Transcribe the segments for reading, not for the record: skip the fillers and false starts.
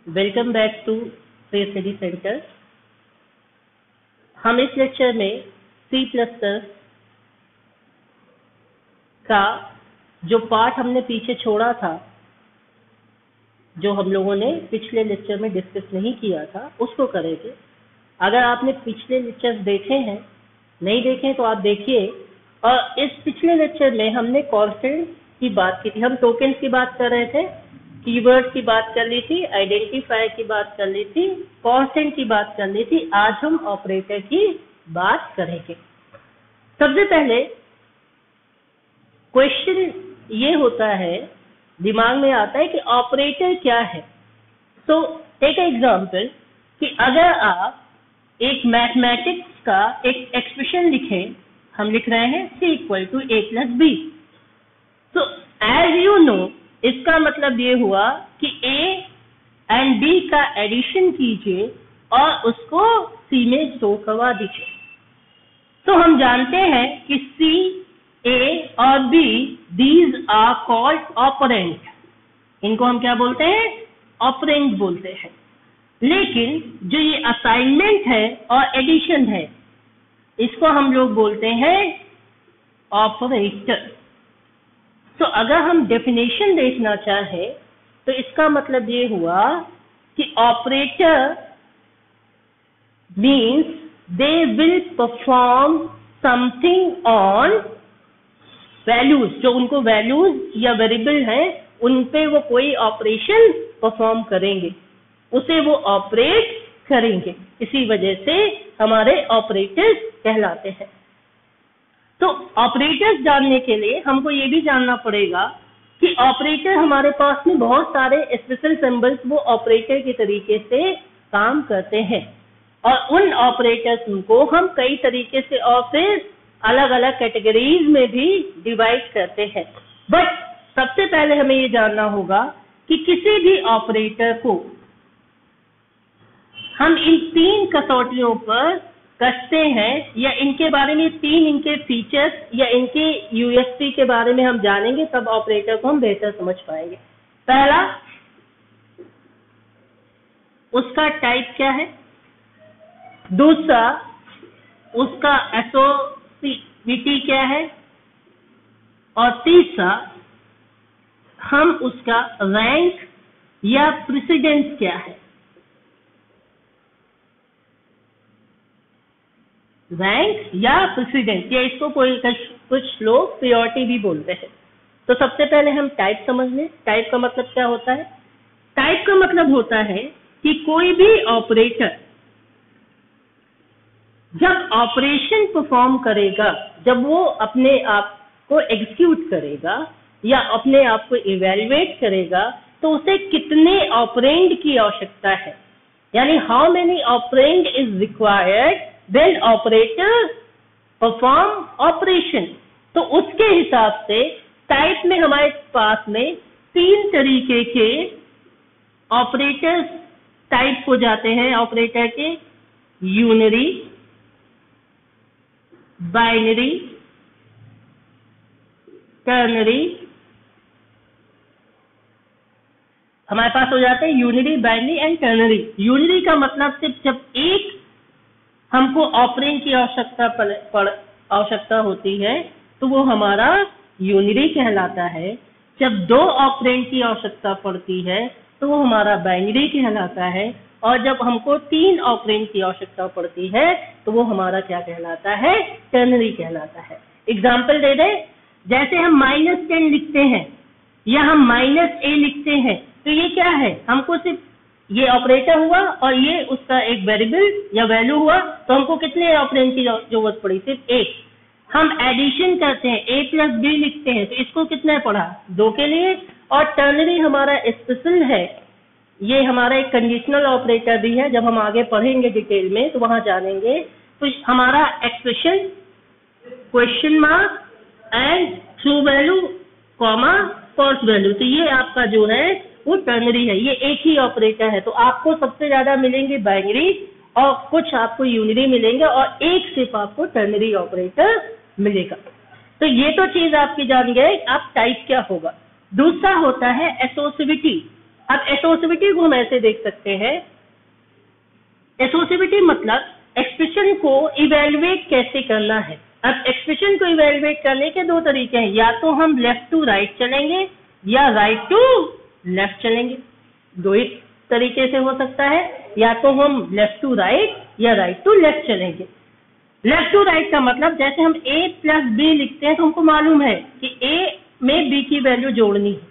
Welcome back to free study centre. हम इस lecture में C++ का जो पार्ट हमने पीछे छोड़ा था, जो हम लोगों ने पिछले लेक्चर में डिस्कस नहीं किया था, उसको करेंगे। अगर आपने पिछले लेक्चर देखे हैं, नहीं देखे तो आप देखिए। और इस पिछले लेक्चर में हमने कॉन्स्टेंट की बात की थी, हम टोकन्स की बात कर रहे थे, कीवर्ड की बात कर ली थी, आइडेंटिफायर की बात कर ली थी, कांस्टेंट की बात कर ली थी। आज हम ऑपरेटर की बात करेंगे। सबसे पहले क्वेश्चन ये होता है, दिमाग में आता है कि ऑपरेटर क्या है। तो टेक एग्जांपल कि अगर आप एक मैथमेटिक्स का एक एक्सप्रेशन लिखें, हम लिख रहे हैं C = A + B। तो एज यू नो, इसका मतलब ये हुआ कि A एंड B का एडिशन कीजिए और उसको C में स्टोर करवा दीजिए। तो हम जानते हैं कि C, A और B these are called operand. इनको हम क्या बोलते हैं? ऑपरेंड बोलते हैं। लेकिन जो ये असाइनमेंट है और एडिशन है, इसको हम लोग बोलते हैं ऑपरेटर। तो अगर हम डेफिनेशन देखना चाहें तो इसका मतलब ये हुआ कि operator means they will perform something on values. जो उनको वैल्यूज या वेरिएबल हैं, उन पे वो कोई ऑपरेशन परफॉर्म करेंगे, उसे वो ऑपरेट करेंगे। इसी वजह से हमारे ऑपरेटर्स कहलाते हैं। तो ऑपरेटर्स जानने के लिए हमको ये भी जानना पड़ेगा कि ऑपरेटर हमारे पास में बहुत सारे स्पेशल सिंबल्स वो ऑपरेटर के तरीके से काम करते हैं, और उन ऑपरेटर्स को हम कई तरीके से और फिर अलग अलग कैटेगरीज में भी डिवाइड करते हैं। बट सबसे पहले हमें ये जानना होगा कि किसी भी ऑपरेटर को हम इन 3 कसौटियों पर कसते हैं, या इनके बारे में 3 इनके फीचर्स या इनके यूएसपी के बारे में हम जानेंगे, तब ऑपरेटर को हम बेहतर समझ पाएंगे। पहला, उसका टाइप क्या है। दूसरा, उसका एसोसिएटिविटी क्या है। और तीसरा, हम उसका रैंक या प्रेसिडेंस क्या है। रैंक या प्रेसिडेंस, या इसको कुछ लोग प्रायोरिटी भी बोलते हैं। तो सबसे पहले हम टाइप समझ लें। टाइप का मतलब क्या होता है? टाइप का मतलब होता है कि कोई भी ऑपरेटर जब ऑपरेशन परफॉर्म करेगा, जब वो अपने आप को एग्जीक्यूट करेगा या अपने आप को इवैल्यूएट करेगा, तो उसे कितने ऑपरेंड की आवश्यकता है, यानी how many operand is required when operator perform operation। तो उसके हिसाब से टाइप में हमारे पास में 3 तरीके के ऑपरेटर्स टाइप हो जाते हैं ऑपरेटर के। Unary, binary, ternary. हमारे पास हो जाते हैं unary, binary and ternary. Unary का मतलब सिर्फ जब एक हमको ऑपरेंड की आवश्यकता होती है तो वो हमारा यूनरी कहलाता है। जब 2 ऑपरेंड की आवश्यकता पड़ती है तो वो हमारा बाइनरी कहलाता है। और जब हमको 3 ऑपरेंड की आवश्यकता पड़ती है तो वो हमारा क्या कहलाता है? टर्नरी कहलाता है। एग्जाम्पल दे दें, जैसे हम -10 लिखते हैं या हम -a लिखते हैं, तो ये क्या है? हमको सिर्फ ये ऑपरेटर हुआ और ये उसका एक वेरिएबल या वैल्यू हुआ, तो हमको कितने ऑपरेंड की जरूरत पड़ी? सिर्फ 1। हम एडिशन करते हैं, A + B लिखते हैं, तो इसको कितना पड़ा? 2 के लिए। और टर्नरी हमारा स्पेशल है, ये हमारा एक कंडीशनल ऑपरेटर भी है। जब हम आगे पढ़ेंगे डिटेल में तो वहां जानेंगे। तो हमारा expression, question mark and true value, comma, false value, तो ये आपका जो है वो टर्नरी है। ये एक ही ऑपरेटर है। तो आपको सबसे ज्यादा मिलेंगे बाइनरी और कुछ आपको यूनरी मिलेंगे, और एक सिर्फ आपको टर्नरी ऑपरेटर मिलेगा। तो ये तो चीज आपकी जान गए। अब टाइप क्या होगा? दूसरा होता है एसोसिएटिविटी। अब एसोसिएटिविटी को हम ऐसे देख सकते हैं, एसोसिएटिविटी मतलब एक्सप्रेशन को इवेलुएट कैसे करना है। अब एक्सप्रेशन को इवेलुएट करने के दो तरीके हैं, या तो हम लेफ्ट टू राइट चलेंगे या राइट टू लेफ्ट चलेंगे। दो ही तरीके से हो सकता है, या तो हम लेफ्ट टू राइट या राइट टू लेफ्ट चलेंगे। लेफ्ट टू राइट का मतलब जैसे हम a प्लस बी लिखते हैं तो हमको मालूम है कि a में b की वैल्यू जोड़नी है,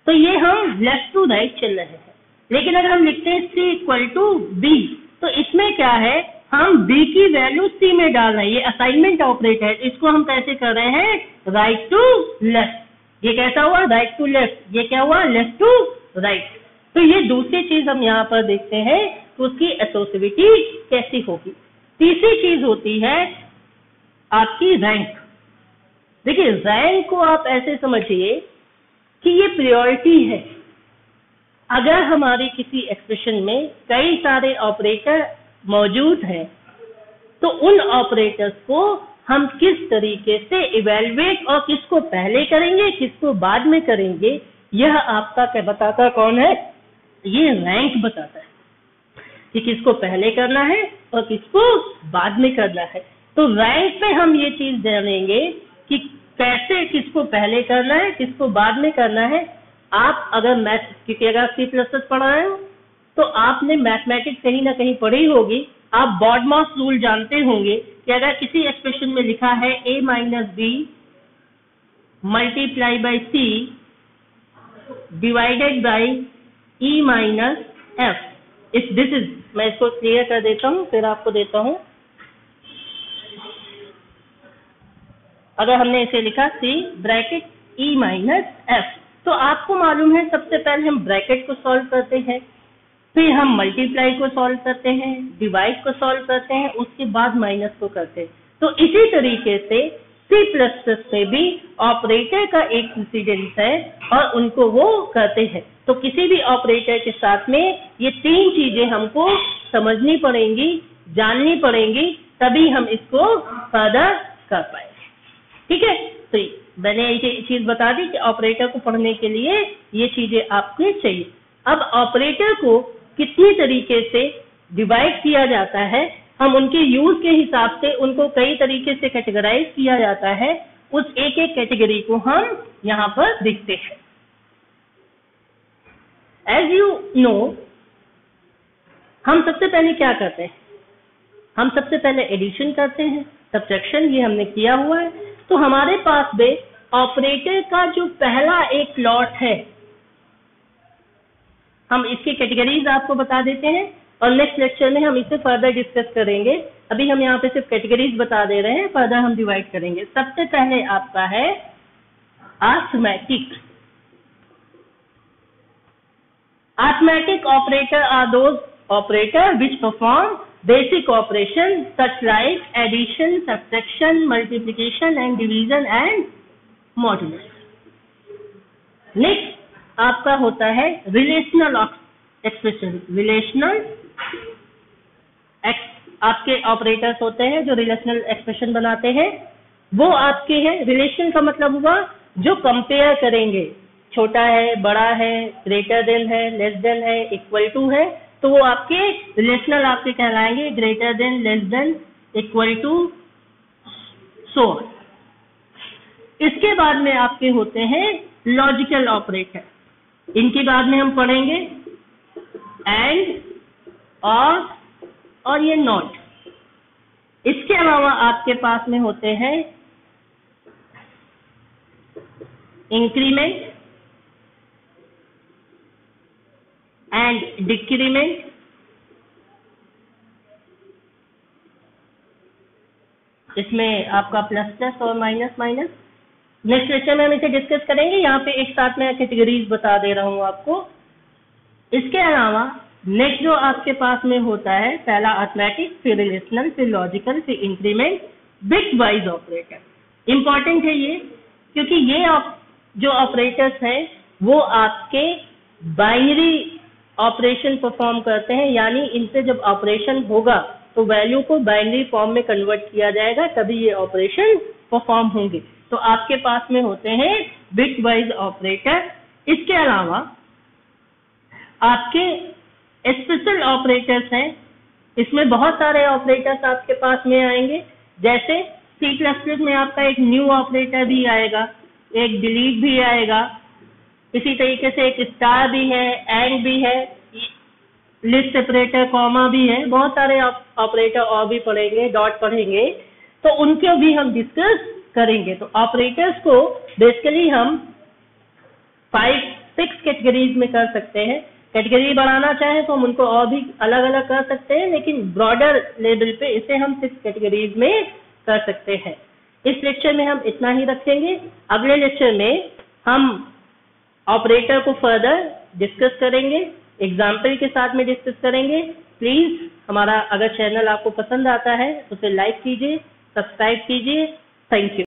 तो ये हम लेफ्ट टू राइट चल रहे हैं। लेकिन अगर हम लिखते हैं c इक्वल टू बी, तो इसमें क्या है, हम b की वैल्यू c में डाल रहे हैं। ये असाइनमेंट ऑपरेटर है, इसको हम कैसे कर रहे हैं, राइट टू लेफ्ट। ये कैसा हुआ, राइट टू लेफ्ट। ये क्या हुआ, लेफ्ट टू राइट। तो ये दूसरी चीज हम यहाँ पर देखते हैं तो उसकी एसोसिएटिविटी कैसी होगी। तीसरी चीज होती है आपकी रैंक। देखिए रैंक को आप ऐसे समझिए कि ये प्रायोरिटी है। अगर हमारी किसी एक्सप्रेशन में कई सारे ऑपरेटर मौजूद हैं तो उन ऑपरेटर्स को हम किस तरीके से इवेलुएट और किसको पहले करेंगे किसको बाद में करेंगे, यह आपका क्या बताता कौन है, ये रैंक बताता है कि किसको पहले करना है और किसको बाद में करना है। तो रैंक पे हम ये चीज जानेंगे कि कैसे किसको पहले करना है किसको बाद में करना है। आप अगर मैथ, क्योंकि अगर C++ पढ़ रहे हो तो आपने मैथमेटिक्स कहीं ना कहीं पढ़ी होगी, आप बॉडमॉस रूल जानते होंगे कि अगर किसी एक्सप्रेशन में लिखा है a minus b multiply by c divided by e minus f, if this is, मैं इसको क्लियर कर देता हूं फिर आपको देता हूं। अगर हमने इसे लिखा c bracket e minus f, तो आपको मालूम है सबसे पहले हम ब्रैकेट को सॉल्व करते हैं, फिर हम मल्टीप्लाई को सॉल्व करते हैं, डिवाइड को सॉल्व करते हैं, उसके बाद माइनस को करते हैं। तो इसी तरीके से C++ में भी ऑपरेटर का एक प्रेसिडेंस है और उनको वो करते हैं। तो किसी भी ऑपरेटर के साथ में ये तीन चीजें हमको समझनी पड़ेंगी, जाननी पड़ेंगी, तभी हम इसको फर्दर कर पाएंगे। ठीक है, तो मैंने ये चीज बता दी कि ऑपरेटर को पढ़ने के लिए ये चीजें आपको चाहिए। अब ऑपरेटर को कितनी तरीके से डिवाइड किया जाता है, हम उनके यूज के हिसाब से उनको कई तरीके से कैटेगराइज किया जाता है, उस एक एक कैटेगरी को हम यहाँ पर देखते हैं। एज यू नो, हम सबसे पहले क्या करते हैं, हम सबसे पहले एडिशन करते हैं, सब्ट्रैक्शन ये हमने किया हुआ है। तो हमारे पास में ऑपरेटर का जो पहला एक लॉट है, हम इसकी कैटेगरीज आपको बता देते हैं और नेक्स्ट लेक्चर में हम इसे फर्दर डिस्कस करेंगे। अभी हम यहाँ पे सिर्फ कैटेगरीज बता दे रहे हैं, फर्दर हम डिवाइड करेंगे। सबसे पहले आपका है arithmetic. Arithmetic operator are those operator which perform basic operation such like addition, subtraction, multiplication and division and modulus. Next आपका होता है रिलेशनल एक्सप्रेशन। रिलेशनल आपके ऑपरेटर्स होते हैं जो रिलेशनल एक्सप्रेशन बनाते हैं, वो आपके हैं। रिलेशन का मतलब हुआ जो कंपेयर करेंगे, छोटा है, बड़ा है, ग्रेटर देन है, लेस देन है, इक्वल टू है, तो वो आपके रिलेशनल आपके कहलाएंगे, greater than, less than, equal to, so on. इसके बाद में आपके होते हैं लॉजिकल ऑपरेटर, इनके बाद में हम पढ़ेंगे एंड, और ये नॉट। इसके अलावा आपके पास में होते हैं इंक्रीमेंट एंड डिक्रीमेंट, इसमें आपका प्लस प्लस और माइनस माइनस। नेक्स्ट लेक्चर में हम इसे डिस्कस करेंगे, यहाँ पे एक साथ में कैटेगरीज बता दे रहा हूँ आपको। इसके अलावा नेक्स्ट जो आपके पास में होता है, पहला अरिथमेटिक, फिर रिलेशनल, फिर लॉजिकल, फिर increment, bit wise operator. Important है ये, क्योंकि ये जो ऑपरेटर्स हैं वो आपके बाइनरी ऑपरेशन परफॉर्म करते हैं, यानी इनसे जब ऑपरेशन होगा तो वैल्यू को बाइनरी फॉर्म में कन्वर्ट किया जाएगा, तभी ये ऑपरेशन परफॉर्म होंगे। तो आपके पास में होते हैं बिट वाइज ऑपरेटर। इसके अलावा आपके स्पेशल ऑपरेटर्स हैं, इसमें बहुत सारे ऑपरेटर्स आपके पास में आएंगे। जैसे C++ में आपका एक न्यू ऑपरेटर भी आएगा, एक डिलीट भी आएगा, इसी तरीके से एक स्टार भी है, एंड भी है, लिस्ट सेपरेटर, कॉमा भी है, बहुत सारे ऑपरेटर और भी पढ़ेंगे, डॉट पढ़ेंगे, तो उनको भी हम डिस्कस करेंगे। तो ऑपरेटर्स को बेसिकली हम 5-6 कैटेगरीज में कर सकते हैं। कैटेगरी बढ़ाना चाहे तो हम उनको और भी अलग अलग कर सकते हैं, लेकिन ब्रॉडर लेवल पे इसे हम 6 कैटेगरीज में कर सकते हैं। इस लेक्चर में हम इतना ही रखेंगे। अगले लेक्चर में हम ऑपरेटर को फर्दर डिस्कस करेंगे, एग्जाम्पल के साथ में डिस्कस करेंगे। प्लीज हमारा अगर चैनल आपको पसंद आता है तो उसे लाइक कीजिए, सब्सक्राइब कीजिए। Thank you.